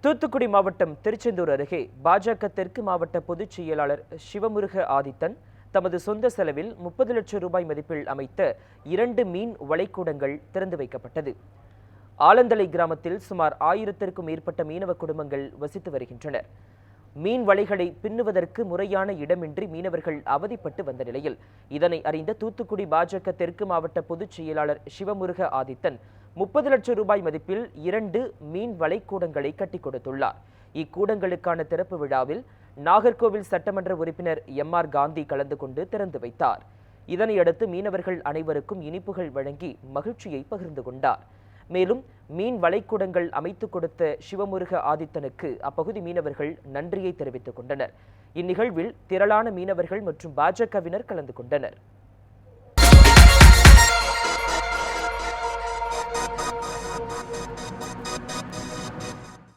தூத்துக்குடி மாவட்டம் திருச்செந்தூர் அருகே பாஜக தெற்கு மாவட்ட பொதுச் செயலாளர் சிவமுருக ஆதித்தன் தமது சொந்த செலவில் 30 லட்சம் ரூபாய் மதிப்பில் அமைத்த 2 மீன் வளைக்கூடங்கள் திறந்து வைக்கப்பட்டது. ஆலந்தலை கிராமத்தில் சுமார் 1000க்கும் மேற்பட்ட மீனவ குடும்பங்கள் வசித்து வருகின்றனர். மீன் வலைகளை பின்னுவதற்கு முறையான இடமின்றி மீனவர்கள் அவதிப்பட்டு வந்த நிலையில் இதனை அறிந்த தூத்துக்குடி பாஜக தெற்கு மாவட்ட பொதுச் செயலாளர் சிவமுருக ஆதித்தன் 30 லட்சம் ரூபாய் மதிப்பில் 2 மீன் வலைக்கூடங்களை கட்டிக் கொடுத்துள்ளார். இக்கூடங்களுக்கான திறப்பு விழாவில் நாகர்கோவில் சட்டமன்ற உறுப்பினர் MR காந்தி கலந்து கொண்டு திறந்து வைத்தார். இதனையடுத்து மீனவர்கள் அனைவருக்கும் இனிப்புகள் வழங்கி மகிழ்ச்சியை பகிர்ந்து கொண்டார். மேலும் மீன் வலைக்கூடங்கள் அமைத்துக் கொடுத்த சிவமுருக ஆதித்தனுக்கு அப்பகுதி மீனவர்கள் நன்றியை தெரிவித்துக் கொண்டனர். இந்நிகழ்வில் திரளான மீனவர்கள் மற்றும் பாஜகவினர் கலந்து கொண்டனர்.